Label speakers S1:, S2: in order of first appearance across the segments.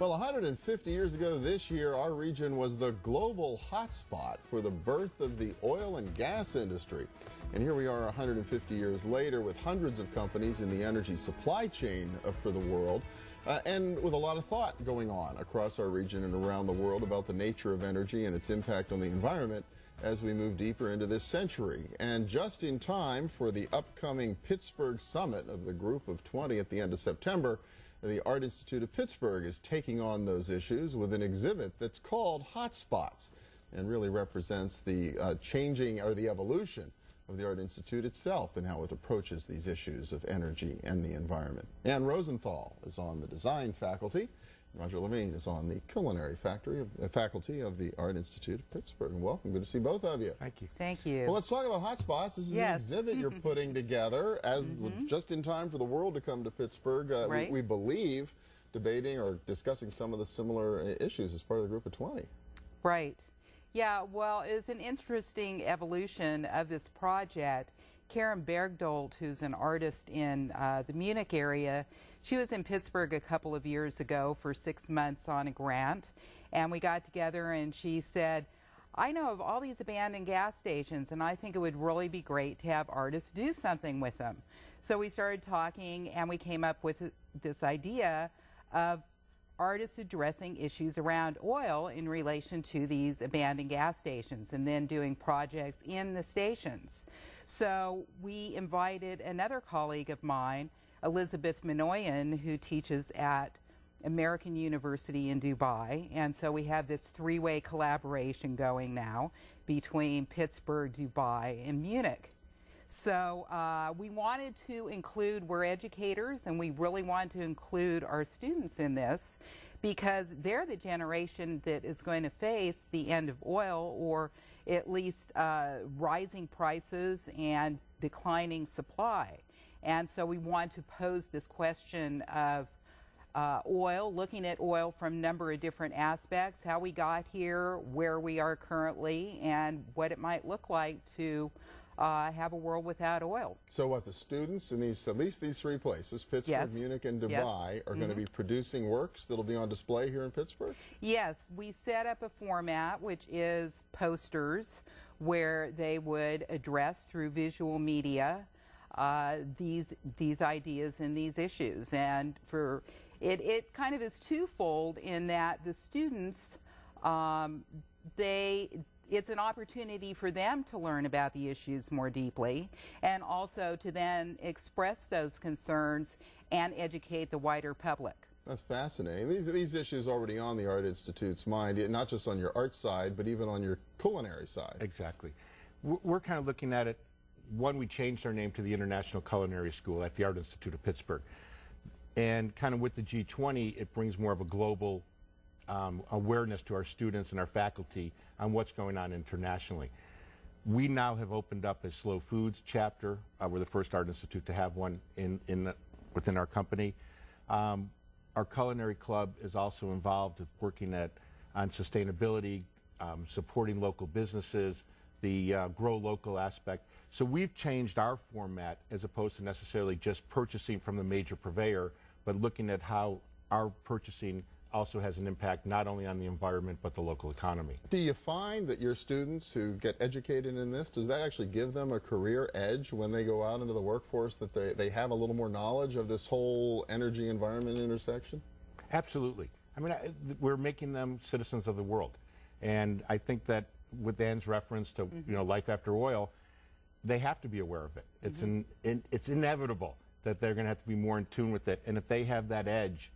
S1: Well, 150 years ago this year, our region was the global hotspot for the birth of the oil and gas industry. And here we are 150 years later with hundreds of companies in the energy supply chain for the world. And with a lot of thought going on across our region and around the world about the nature of energy and its impact on the environment as we move deeper into this century. And just in time for the upcoming Pittsburgh Summit of the Group of 20 at the end of September, the Art Institute of Pittsburgh is taking on those issues with an exhibit that's called Hotspots and really represents the changing or the evolution of the Art Institute itself and how it approaches these issues of energy and the environment. And Rosenthal is on the design faculty. Roger Levine is on the culinary faculty of the Art Institute of Pittsburgh. And welcome. Good to see both of you.
S2: Thank you.
S3: Thank you.
S1: Well, let's talk about Hotspots. This is an exhibit you're putting together as just in time for the world to come to Pittsburgh.
S3: Right.
S1: We believe debating or discussing some of the similar issues as part of the Group of 20.
S3: Right. Yeah, well, it's an interesting evolution of this project. Karen Bergdolt, who's an artist in the Munich area, she was in Pittsburgh a couple of years ago for 6 months on a grant, and we got together and she said, I know of all these abandoned gas stations and I think it would really be great to have artists do something with them. So we started talking and we came up with this idea of artists addressing issues around oil in relation to these abandoned gas stations and then doing projects in the stations. So we invited another colleague of mine, Elizabeth Minoyan, who teaches at American University in Dubai, and so we have this three-way collaboration going now between Pittsburgh, Dubai, and Munich. So we wanted to include, we're educators, and we really wanted to include our students in this because they're the generation that is going to face the end of oil, or at least rising prices and declining supply. And so we want to pose this question of oil, looking at oil from a number of different aspects, how we got here, where we are currently, and what it might look like to have a world without oil.
S1: So what, the students in these, at least these three places, Pittsburgh, Munich, and Dubai, are going to be producing works that'll be on display here in Pittsburgh?
S3: Yes, we set up a format which is posters where they would address through visual media these ideas and these issues. And for it kind of is twofold in that the students, it's an opportunity for them to learn about the issues more deeply and also to then express those concerns and educate the wider public.
S1: That's fascinating. These issues already on the Art Institute's mind, not just on your art side, but even on your culinary side.
S2: Exactly. We're kind of looking at it. One, we changed our name to the International Culinary School at the Art Institute of Pittsburgh. And kind of with the G20, it brings more of a global awareness to our students and our faculty on what's going on internationally. We now have opened up a slow foods chapter. We're the first Art Institute to have one within our company. Our culinary club is also involved with working on sustainability, supporting local businesses, the grow local aspect. So we've changed our format as opposed to necessarily just purchasing from the major purveyor, but looking at how our purchasing also has an impact not only on the environment but the local economy.
S1: Do you find that your students who get educated in this, does that actually give them a career edge when they go out into the workforce, that they have a little more knowledge of this whole energy environment intersection?
S2: Absolutely. I mean, we're making them citizens of the world. And I think that with Ann's reference to life after oil, they have to be aware of it. It's inevitable that they're going to have to be more in tune with it. And if they have that edge,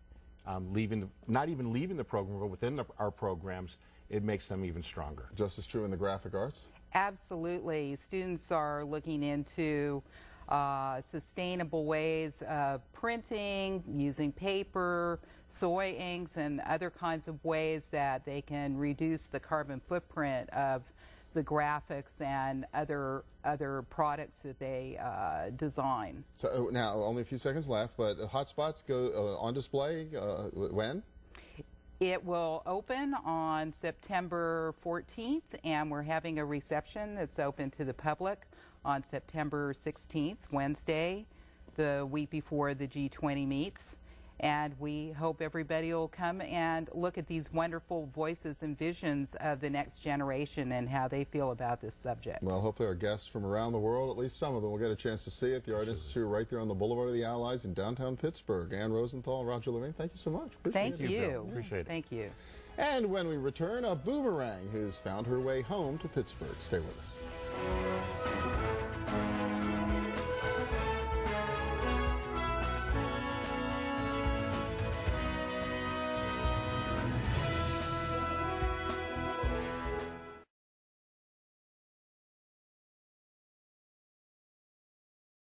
S2: not even leaving the program, but within our programs, it makes them even stronger.
S1: Just as true in the graphic arts?
S3: Absolutely. Students are looking into sustainable ways of printing, using paper, soy inks, and other kinds of ways that they can reduce the carbon footprint of the graphics and other products that they design.
S1: So now, only a few seconds left, but Hotspots go on display when?
S3: It will open on September 14th, and we're having a reception that's open to the public on September 16th, Wednesday, the week before the G20 meets. And we hope everybody will come and look at these wonderful voices and visions of the next generation and how they feel about this subject.
S1: Well, hopefully our guests from around the world, at least some of them, will get a chance to see it. The Art Institute right there on the Boulevard of the Allies in downtown Pittsburgh. Ann Rosenthal and Roger Levine, thank you so much.
S3: Thank you.
S2: Appreciate it.
S3: Thank you.
S1: And when we return, a boomerang who's found her way home to Pittsburgh. Stay with us.